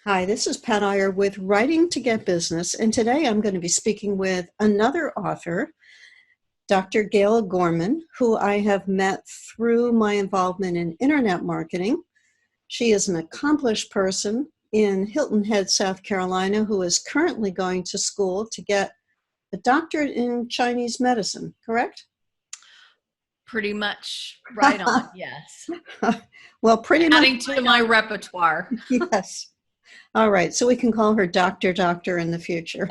Hi, this is Pat Iyer with Writing to Get Business, and today I'm going to be speaking with another author, Dr. Gala Gorman, who I have met through my involvement in internet marketing. She is an accomplished person in Hilton Head, South Carolina, who is currently going to school to get a doctorate in Chinese medicine, correct? Pretty much right on, yes. Well, pretty much. Adding to my repertoire. Yes. All right, so we can call her Doctor in the future.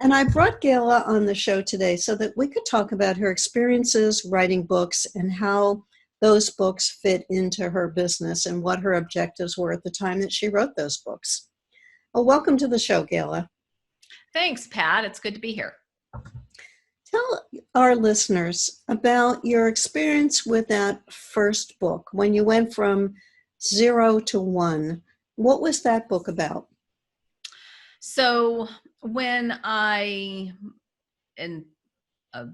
And I brought Gala on the show today so that we could talk about her experiences writing books and how those books fit into her business and what her objectives were at the time that she wrote those books. Well, welcome to the show, Gala. Thanks, Pat. It's good to be here. Tell our listeners about your experience with that first book, when you went from 0 to 1. What was that book about? So when I, in a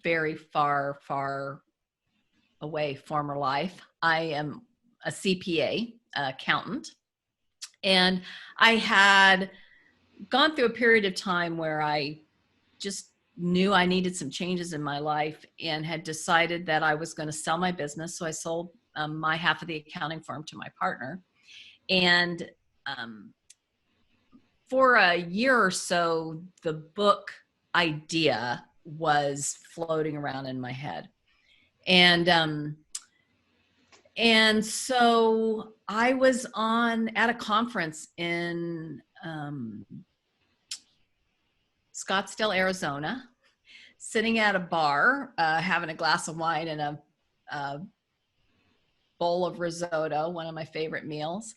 very far away former life, I am a CPA, accountant, and I had gone through a period of time where I just knew I needed some changes in my life and had decided that I was going to sell my business. So I sold my half of the accounting firm to my partner. And for a year or so, the book idea was floating around in my head. And so I was at a conference in Scottsdale, Arizona, sitting at a bar, having a glass of wine and a bowl of risotto, one of my favorite meals.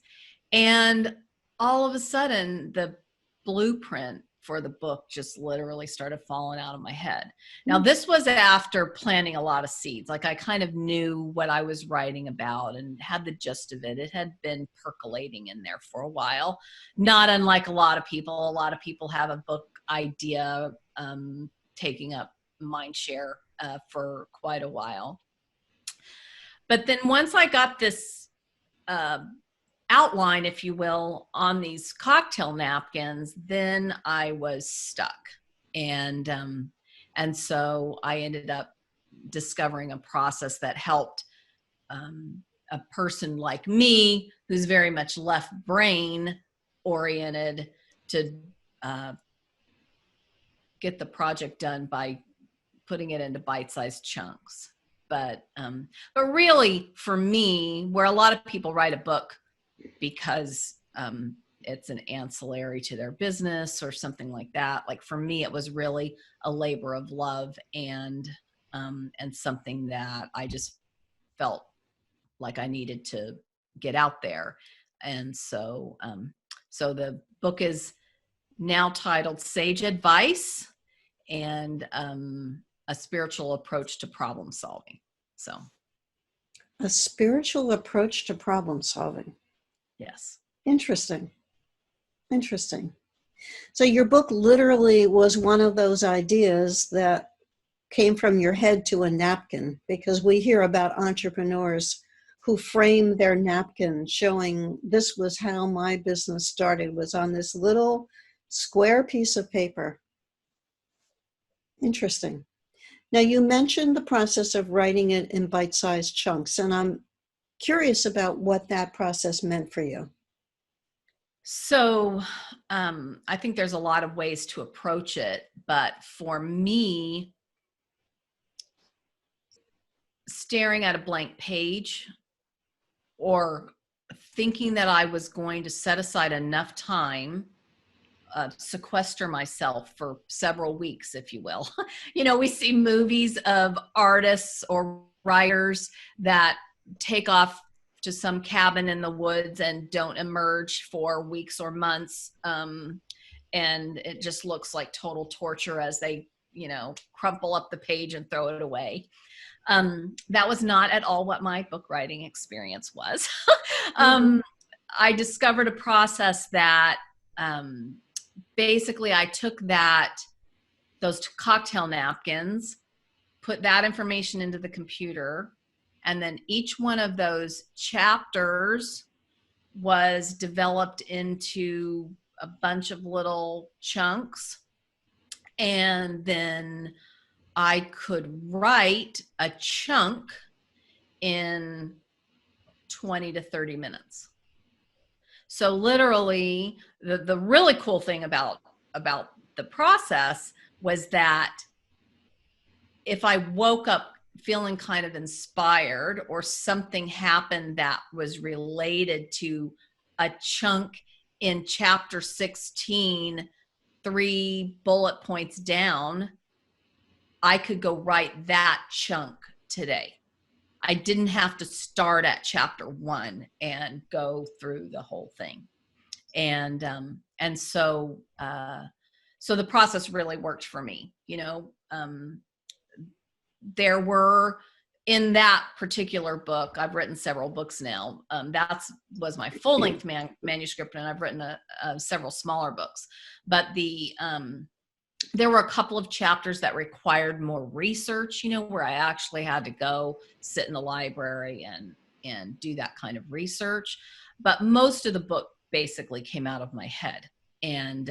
And all of a sudden, the blueprint for the book just literally started falling out of my head. Now, this was after planting a lot of seeds. Like, I kind of knew what I was writing about and had the gist of it. It had been percolating in there for a while, not unlike a lot of people. A lot of people have a book idea taking up mind share for quite a while. But then once I got this outline, if you will, on these cocktail napkins, then I was stuck. And so I ended up discovering a process that helped a person like me, who's very much left brain oriented, to get the project done by putting it into bite-sized chunks. But really, for me, where a lot of people write a book because it's an ancillary to their business or something like that. Like, for me, it was really a labor of love and something that I just felt like I needed to get out there. And so the book is now titled Sage Advice and a Spiritual Approach to Problem Solving. So, a spiritual approach to problem solving. Yes. Interesting. So your book literally was one of those ideas that came from your head to a napkin, because we hear about entrepreneurs who frame their napkin showing this was how my business started, was on this little square piece of paper. Interesting. Now, you mentioned the process of writing it in bite-sized chunks, and I'm curious about what that process meant for you. So I think there's a lot of ways to approach it, but for me, staring at a blank page or thinking that I was going to set aside enough time, sequester myself for several weeks, if you will. You know, we see movies of artists or writers that take off to some cabin in the woods and don't emerge for weeks or months. And it just looks like total torture as they, crumple up the page and throw it away. That was not at all what my book writing experience was. I discovered a process that basically I took those cocktail napkins, put that information into the computer, and then each one of those chapters was developed into a bunch of little chunks. And then I could write a chunk in 20 to 30 minutes. So literally, the really cool thing about the process was that if I woke up feeling kind of inspired, or something happened that was related to a chunk in chapter 16, 3 bullet points down, I could go write that chunk today. I didn't have to start at chapter 1 and go through the whole thing. And so the process really worked for me. There were, in that particular book, I've written several books now. That was my full-length manuscript, and I've written several smaller books. But there were a couple of chapters that required more research, where I actually had to go sit in the library and do that kind of research. But most of the book basically came out of my head. And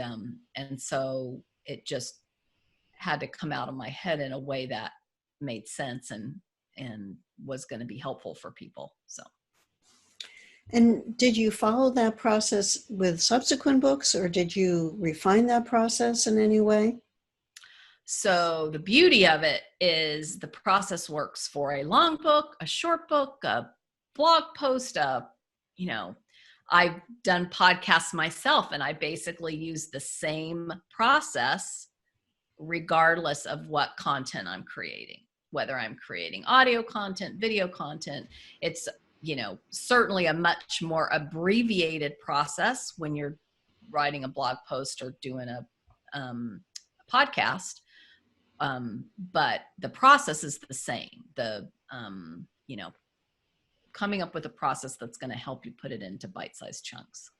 so it just had to come out of my head in a way that made sense and was going to be helpful for people. So. And did you follow that process with subsequent books, or did you refine that process in any way? So the beauty of it is the process works for a long book, a short book, a blog post, I've done podcasts myself, and I basically use the same process regardless of what content I'm creating, whether I'm creating audio content, video content. It's, certainly a much more abbreviated process when you're writing a blog post or doing a podcast. But the process is the same. Coming up with a process that's going to help you put it into bite-sized chunks.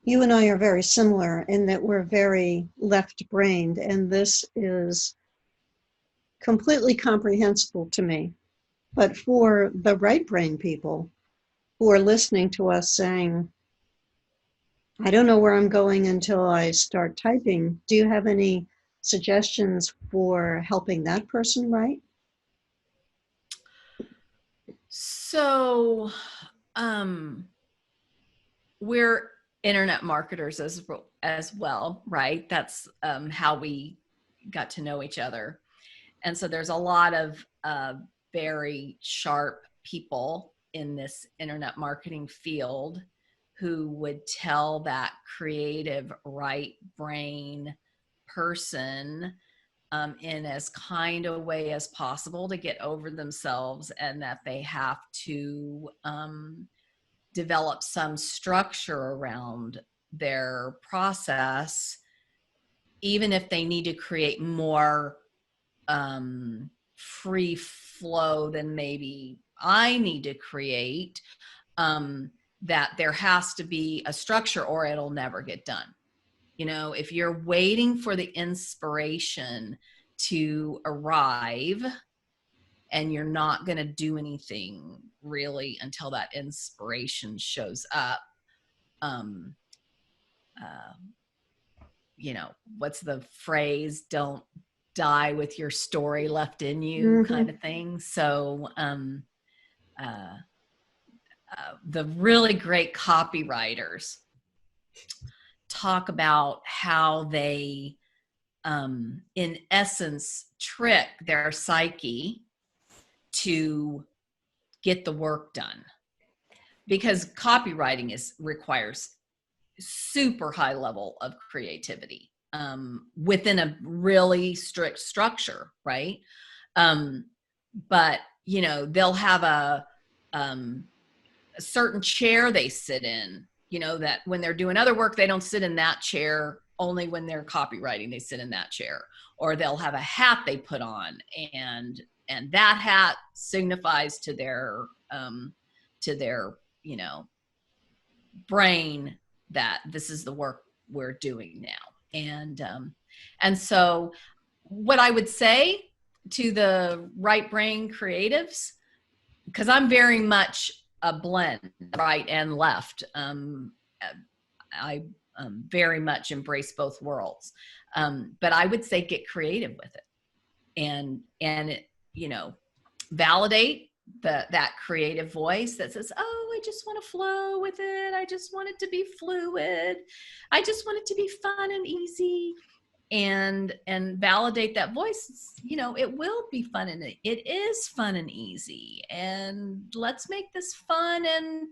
You and I are very similar in that we're very left-brained, and this is completely comprehensible to me. But for the right-brain people who are listening to us saying, I don't know where I'm going until I start typing, do you have any suggestions for helping that person write? So we're internet marketers as well, right? That's how we got to know each other. And so there's a lot of very sharp people in this internet marketing field who would tell that creative right brain person in as kind a way as possible to get over themselves, and that they have to develop some structure around their process, even if they need to create more free flow than maybe I need to create, that there has to be a structure or it'll never get done. If you're waiting for the inspiration to arrive and you're not going to do anything really until that inspiration shows up, what's the phrase? Don't die with your story left in you, kind of thing. So the really great copywriters talk about how they, in essence, trick their psyche to get the work done. Because copywriting requires super high level of creativity within a really strict structure, right? But they'll have a certain chair they sit in, that when they're doing other work, they don't sit in that chair. Only when they're copywriting, they sit in that chair. Or they'll have a hat they put on, and that hat signifies to their brain that this is the work we're doing now. And so what I would say to the right brain creatives, because I'm very much a blend, right and left. I very much embrace both worlds. But I would say get creative with it, and it, validate that creative voice that says, oh, I just want to flow with it. I just want it to be fluid. I just want it to be fun and easy. And validate that voice. It will be fun, and it is fun and easy, and let's make this fun, and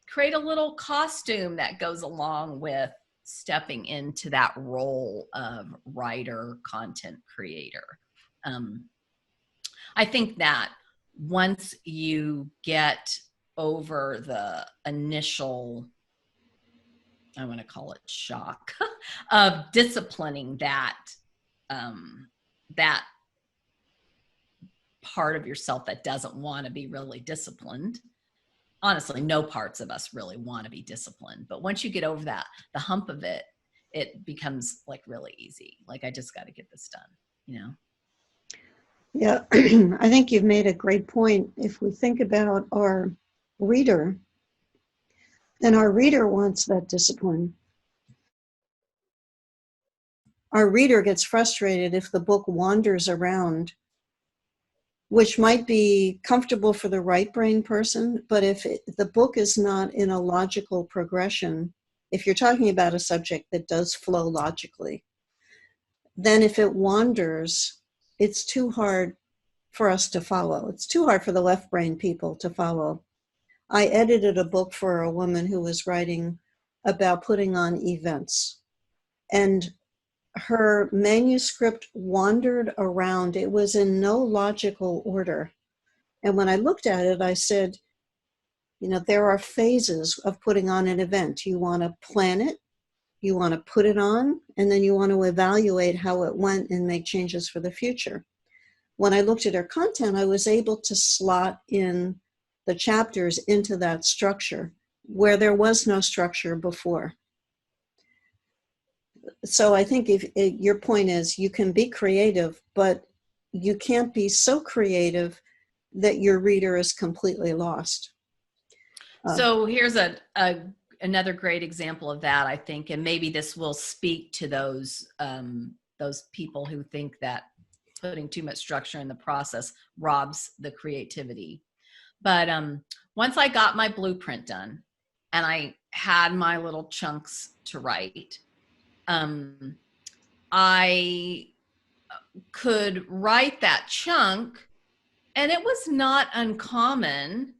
create a little costume that goes along with stepping into that role of writer, content creator. I think that once you get over the initial, I want to call it shock, of disciplining that that part of yourself that doesn't want to be really disciplined. Honestly, no parts of us really want to be disciplined, but once you get over the hump of it, it becomes like really easy. Like, I just got to get this done. Yeah, I think you've made a great point. If we think about our reader, then our reader wants that discipline. Our reader gets frustrated if the book wanders around, which might be comfortable for the right brain person, but if the book is not in a logical progression, if you're talking about a subject that does flow logically, then if it wanders, it's too hard for us to follow. It's too hard for the left brain people to follow. I edited a book for a woman who was writing about putting on events, and her manuscript wandered around. It was in no logical order. And when I looked at it, I said, there are phases of putting on an event. You want to plan it, you want to put it on, and then you want to evaluate how it went and make changes for the future. When I looked at her content, I was able to slot in the chapters into that structure where there was no structure before. So I think if your point is, you can be creative, but you can't be so creative that your reader is completely lost. So here's another great example of that, I think, and maybe this will speak to those people who think that putting too much structure in the process robs the creativity. But once I got my blueprint done and I had my little chunks to write, I could write that chunk, and it was not uncommon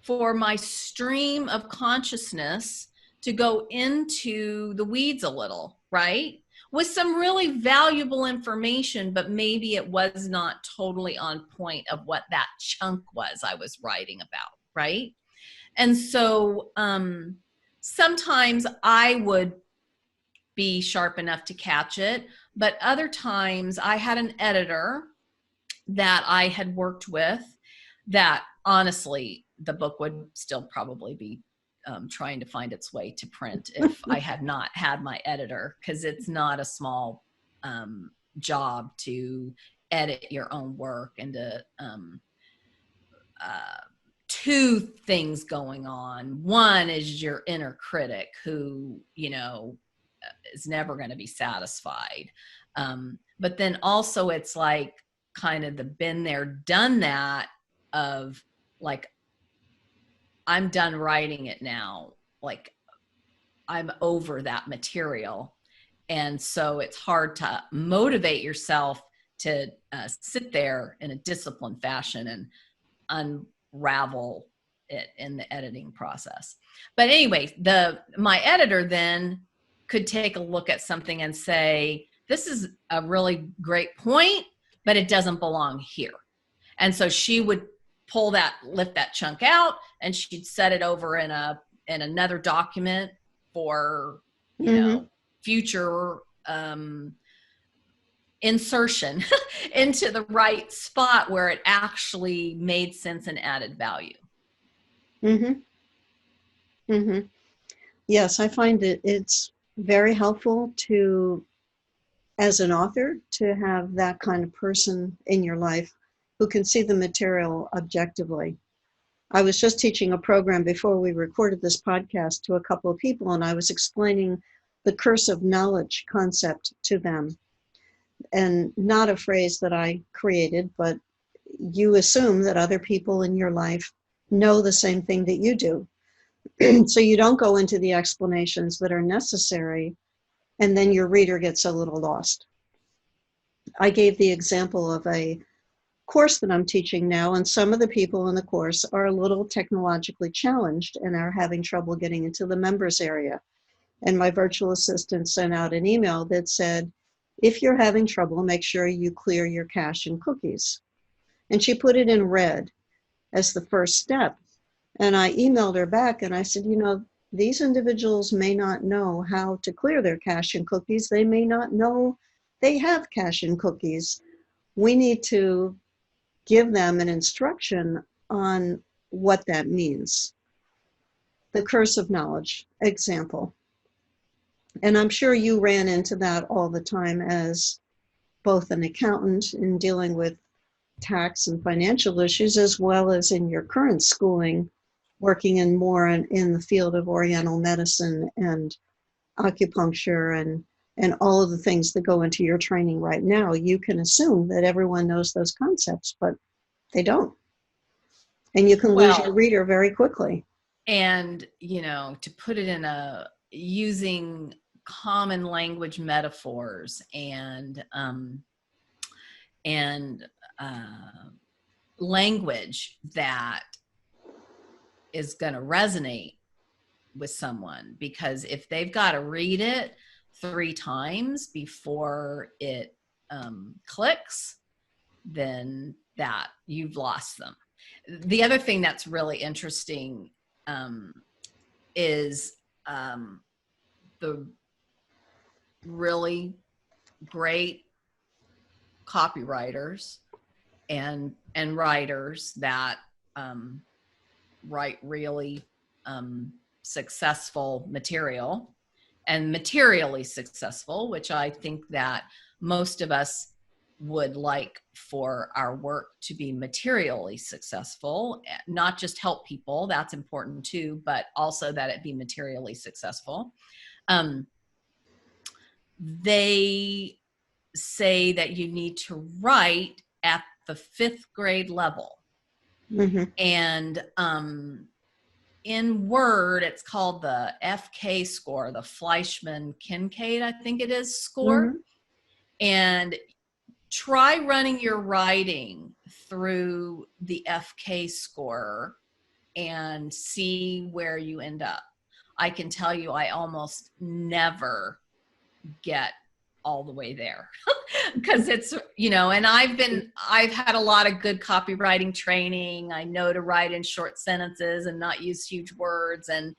for my stream of consciousness to go into the weeds a little, right? With some really valuable information, but maybe it was not totally on point of what that chunk was I was writing about, right? And so sometimes I would be sharp enough to catch it, but other times I had an editor that I had worked with that, honestly, the book would still probably be trying to find its way to print if I had not had my editor, because it's not a small job to edit your own work, and to two things going on. One is your inner critic who, is never going to be satisfied. But then also it's like kind of the been there, done that of like, I'm done writing it now. Like, I'm over that material. And so it's hard to motivate yourself to sit there in a disciplined fashion and unravel it in the editing process. But anyway, my editor then could take a look at something and say, this is a really great point, but it doesn't belong here. And so she would lift that chunk out, and she'd set it over in another document for, future insertion into the right spot where it actually made sense and added value. Yes, I find it's very helpful as an author, to have that kind of person in your life who can see the material objectively. I was just teaching a program before we recorded this podcast to a couple of people, and I was explaining the curse of knowledge concept to them. And not a phrase that I created, but you assume that other people in your life know the same thing that you do. So you don't go into the explanations that are necessary, and then your reader gets a little lost. I gave the example of a course that I'm teaching now, and some of the people in the course are a little technologically challenged and are having trouble getting into the members area. And my virtual assistant sent out an email that said, if you're having trouble, make sure you clear your cache and cookies. And she put it in red as the first step. And I emailed her back and I said, these individuals may not know how to clear their cache and cookies. They may not know they have cache and cookies. We need to give them an instruction on what that means. The curse of knowledge example. And I'm sure you ran into that all the time as both an accountant in dealing with tax and financial issues, as well as in your current schooling, working in the field of Oriental medicine and acupuncture and all of the things that go into your training right now. You can assume that everyone knows those concepts, but they don't. And you can lose your reader very quickly. And, to put it in using common language metaphors and language that is going to resonate with someone, because if they've got to read it 3 times before it clicks, then that you've lost them. The other thing that's really interesting is the really great copywriters and writers that write really successful material and materially successful, which I think that most of us would like for our work to be materially successful, not just help people, that's important too, but also that it be materially successful. They say that you need to write at the 5th grade level. Mm-hmm. And in Word, it's called the FK score, the Fleischmann-Kincaid, I think it is, score. Mm-hmm. And try running your writing through the FK score and see where you end up. I can tell you I almost never get all the way there because it's, and I've had a lot of good copywriting training. I know to write in short sentences and not use huge words. And,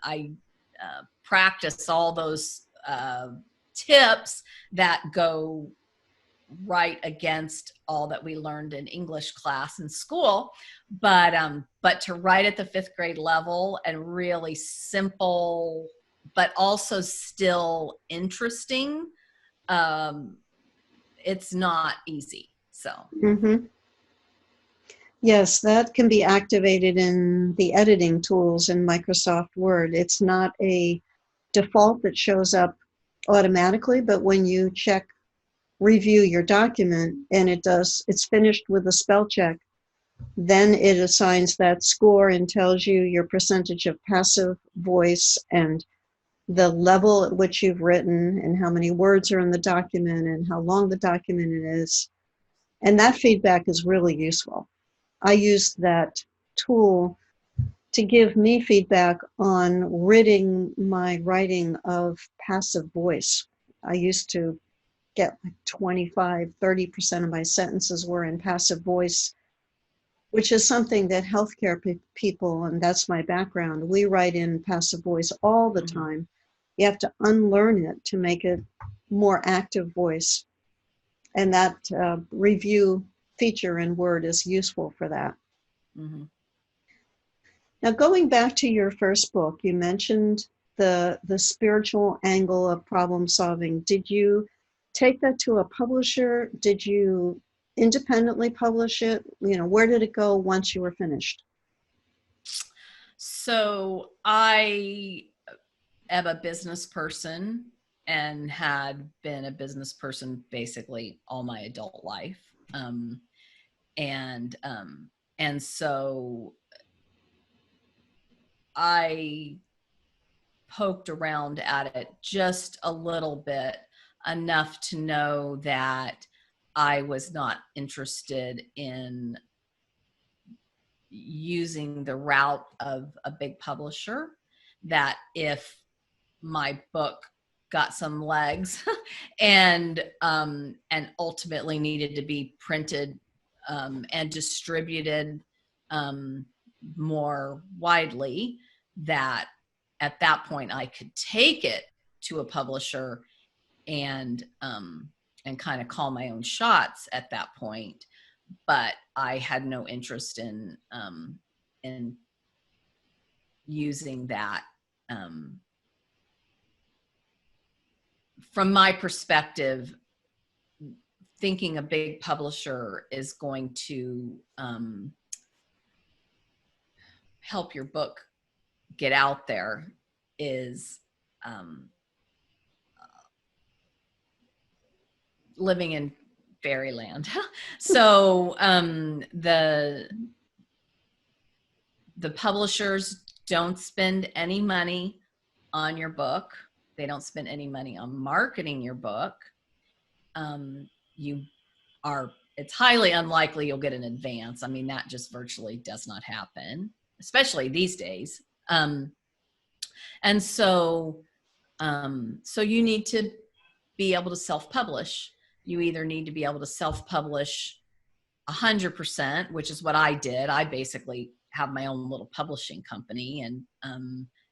I practice all those tips that go right against all that we learned in English class in school. But to write at the 5th grade level and really simple, but also still interesting, it's not easy. So. Mm-hmm. Yes, that can be activated in the editing tools in Microsoft Word. It's not a default that shows up automatically, but when you review your document and it's finished with a spell check, then it assigns that score and tells you your percentage of passive voice and the level at which you've written and how many words are in the document and how long the document is. And that feedback is really useful. I used that tool to give me feedback on ridding my writing of passive voice. I used to get like 25, 30% of my sentences were in passive voice, which is something that healthcare people, and that's my background, we write in passive voice all the time. You have to unlearn it to make it more active voice. And that review feature in Word is useful for that. Mm-hmm. Now, going back to your first book, you mentioned the spiritual angle of problem solving. Did you take that to a publisher? Did you independently publish it? Where did it go once you were finished? So I am a business person and had been a business person basically all my adult life. Um, and um, and so I poked around at it just a little bit, enough to know that I was not interested in using the route of a big publisher, that if my book got some legs and ultimately needed to be printed and distributed more widely, that at that point I could take it to a publisher and kind of call my own shots at that point. But I had no interest in using that. From my perspective, thinking a big publisher is going to help your book get out there is living in fairyland. So the publishers don't spend any money on your book. They don't spend any money on marketing your book. You are, it's highly unlikely you'll get an advance. I mean, that just virtually does not happen, especially these days. And so you need to be able to self-publish. You either need to be able to self-publish 100%, which is what I did. I basically have my own little publishing company, and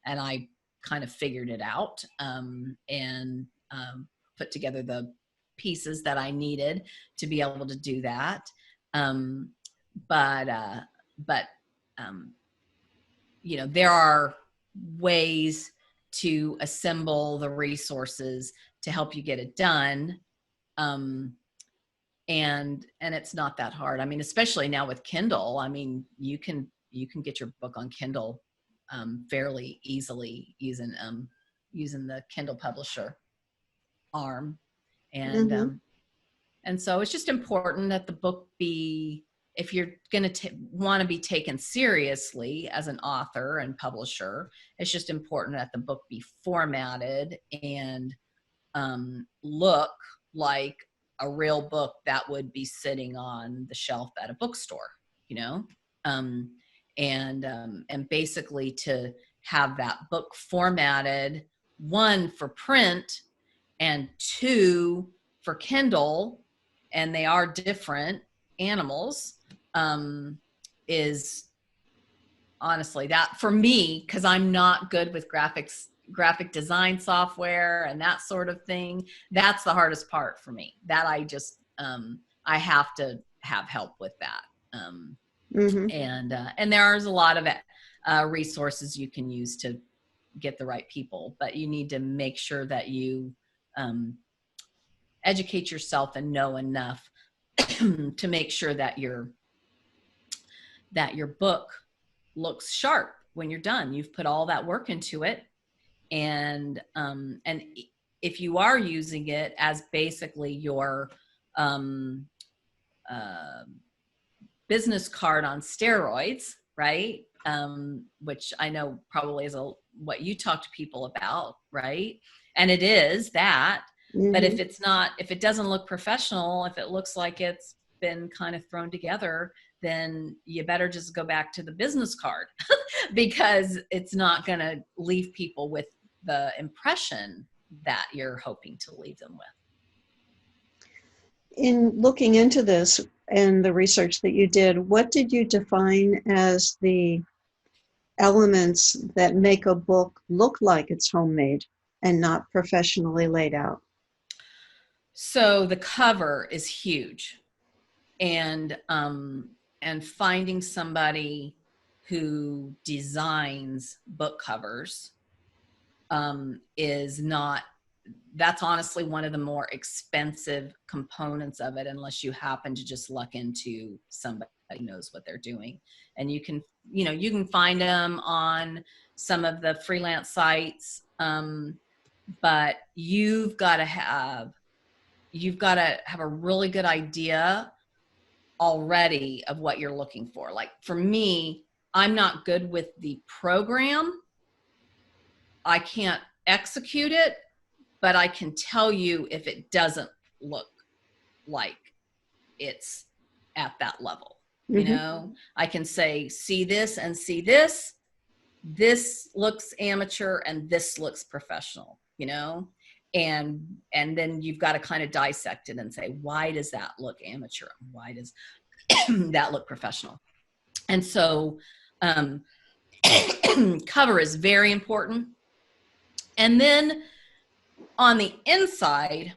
I kind of figured it out and put together the pieces that I needed to be able to do that. Um, but but there are ways to assemble the resources to help you get it done. And it's not that hard. I mean, especially now with Kindle, I mean, you can get your book on Kindle fairly easily using the Kindle publisher arm. And Mm-hmm. and so it's just important that the book be, if you're going to want to be taken seriously as an author and publisher, it's just important that the book be formatted and look like a real book that would be sitting on the shelf at a bookstore, um, and basically to have that book formatted, one, for print, and two, for Kindle, and they are different animals, is honestly, that for me, because I'm not good with graphic design software and that sort of thing, that's the hardest part for me. That I just I have to have help with that. Mm-hmm. And there's a lot of resources you can use to get the right people, but you need to make sure that you educate yourself and know enough to make sure that your book looks sharp when you're done. You've put all that work into it, and if you are using it as basically your business card on steroids, right? Which I know probably is what you talk to people about, right? And it is that. Mm-hmm. But if it doesn't look professional, if it looks like it's been kind of thrown together, then you better just go back to the business card because it's not going to leave people with the impression that you're hoping to leave them with. In looking into this and the research that you did, what did you define as the elements that make a book look like it's homemade and not professionally laid out? So the cover is huge, and finding somebody who designs book covers is not that's honestly one of the more expensive components of it, unless you happen to just luck into somebody who knows what they're doing. And you can find them on some of the freelance sites, but you've got to have a really good idea already of what you're looking for. Like for me, I'm not good with the program. I can't execute it, but I can tell you if it doesn't look like it's at that level. I can say, see this and see this. This looks amateur and this looks professional, and then you've got to kind of dissect it and say, why does that look amateur? Why does that look professional? And so cover is very important. And then on the inside,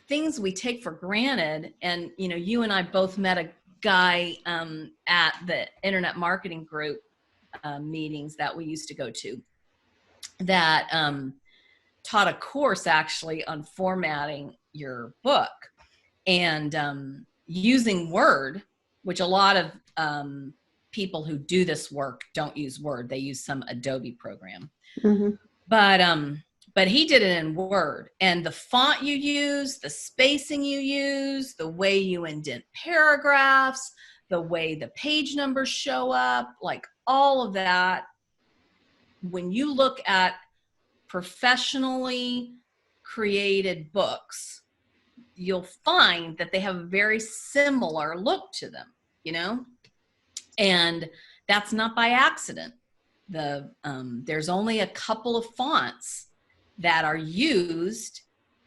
things we take for granted, and you and I both met a guy at the Internet Marketing Group meetings that we used to go to that taught a course actually on formatting your book and using Word, which a lot of people who do this work don't use Word. They use some Adobe program. Mm-hmm. But he did it in Word, and the font you use, the spacing you use, the way you indent paragraphs, the way the page numbers show up, like all of that. When you look at professionally created books, you'll find that they have a very similar look to them, and that's not by accident. There's only a couple of fonts that are used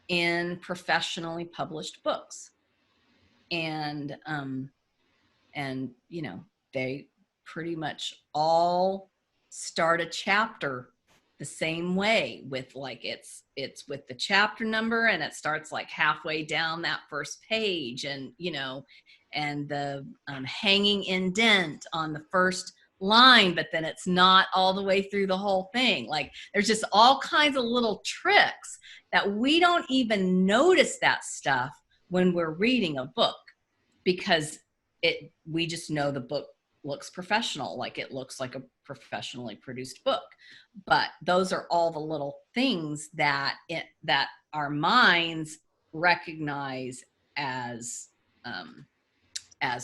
in professionally published books. And they pretty much all start a chapter the same way, with like, it's with the chapter number, and it starts like halfway down that first page, and, and the hanging indent on the first line, but then it's not all the way through the whole thing. Like there's just all kinds of little tricks that we don't even notice that stuff when we're reading a book, because we just know the book looks professional, like it looks like a professionally produced book. But those are all the little things that our minds recognize as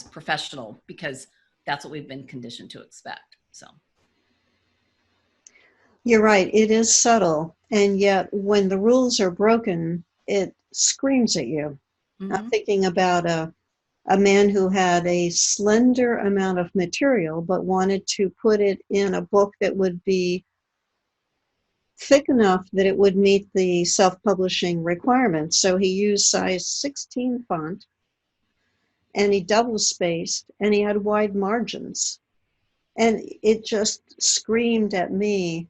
professional, because that's what we've been conditioned to expect. So you're right. It is subtle. And yet when the rules are broken, it screams at you. Mm-hmm. I'm thinking about a man who had a slender amount of material, but wanted to put it in a book that would be thick enough that it would meet the self-publishing requirements. So he used size 16 font, and he double spaced, and he had wide margins. And it just screamed at me,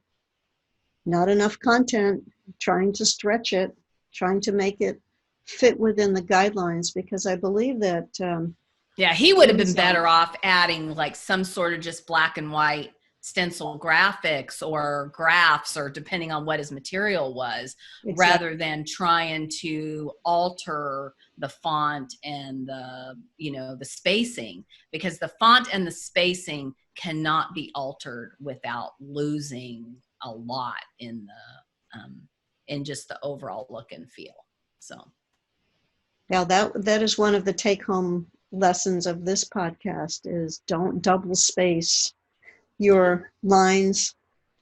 not enough content, trying to stretch it, trying to make it fit within the guidelines, because I believe that... he would have been better off adding like some sort of just black and white stencil graphics or graphs, or depending on what his material was, exactly, rather than trying to alter the font and the spacing, because the font and the spacing cannot be altered without losing a lot in just the overall look and feel. So yeah, that is one of the take-home lessons of this podcast, is don't double space your lines.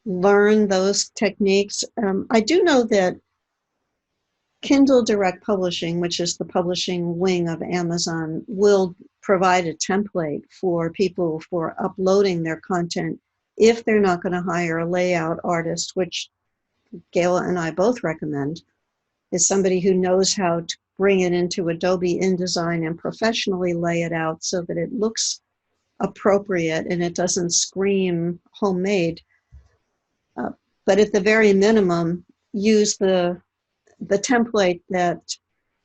Learn those techniques. I do know that Kindle Direct Publishing, which is the publishing wing of Amazon, will provide a template for people for uploading their content if they're not going to hire a layout artist, which Gala and I both recommend, is somebody who knows how to bring it into Adobe InDesign and professionally lay it out so that it looks appropriate and it doesn't scream homemade. But at the very minimum, use the template that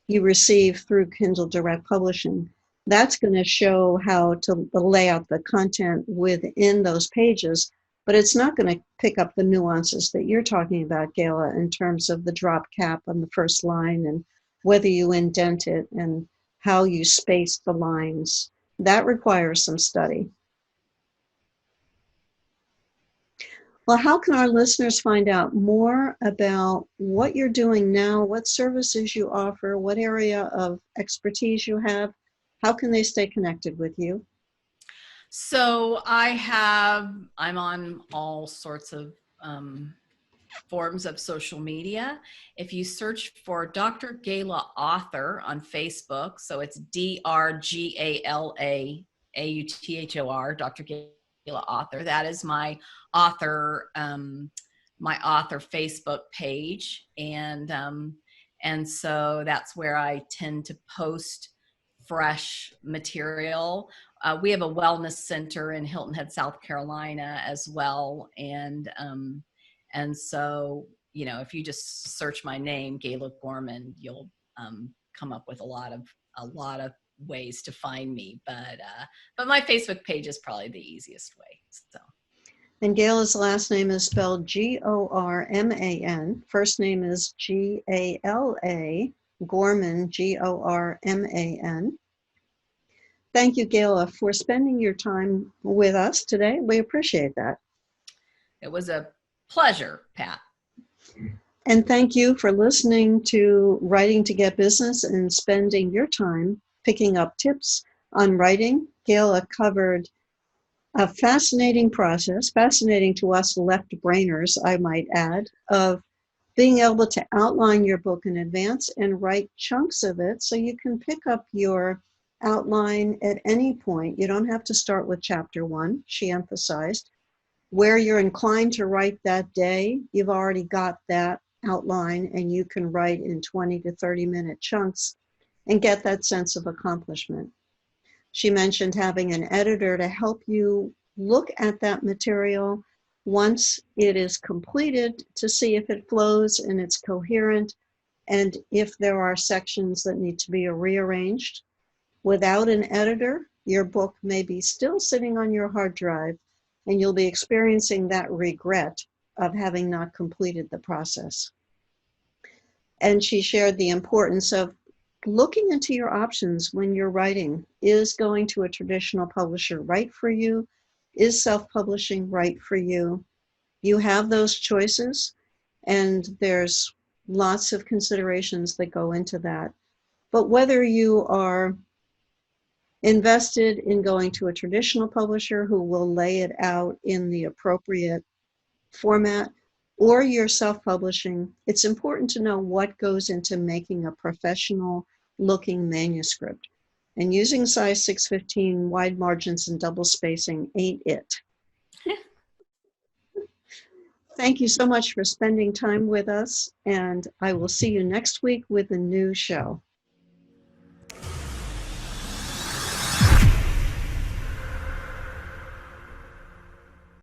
you receive through Kindle Direct Publishing. That's going to show how to lay out the content within those pages, but it's not going to pick up the nuances that you're talking about, Gala, in terms of the drop cap on the first line and whether you indent it and how you space the lines. That requires some study. Well, how can our listeners find out more about what you're doing now, what services you offer, what area of expertise you have? How can they stay connected with you? So I'm on all sorts of forms of social media. If you search for Dr. Gala Author on Facebook, so it's DrGalaAuthor, Dr. Gala Author. That is my author Facebook page, and so that's where I tend to post fresh material. We have a wellness center in Hilton Head, South Carolina, as well, and so, you know, if you just search my name, Gala Gorman, you'll come up with a lot of ways to find me. But my Facebook page is probably the easiest way. So. And Gala's last name is spelled Gorman. First name is Gala, Gorman, Gorman. Thank you, Gala, for spending your time with us today. We appreciate that. It was a pleasure, Pat. And thank you for listening to Writing to Get Business and spending your time picking up tips on writing. Gala covered a fascinating process, fascinating to us left-brainers, I might add, of being able to outline your book in advance and write chunks of it so you can pick up your outline at any point. You don't have to start with chapter 1, she emphasized. Where you're inclined to write that day, you've already got that outline and you can write in 20 to 30-minute chunks and get that sense of accomplishment. She mentioned having an editor to help you look at that material once it is completed to see if it flows and it's coherent and if there are sections that need to be rearranged. Without an editor, your book may be still sitting on your hard drive and you'll be experiencing that regret of having not completed the process. And she shared the importance of looking into your options when you're writing. Is going to a traditional publisher right for you? Is self-publishing right for you? You have those choices, and there's lots of considerations that go into that. But whether you are invested in going to a traditional publisher who will lay it out in the appropriate format, or you're self-publishing, it's important to know what goes into making a professional looking manuscript. And using size 615, wide margins and double spacing ain't it. Thank you so much for spending time with us, and I will see you next week with a new show.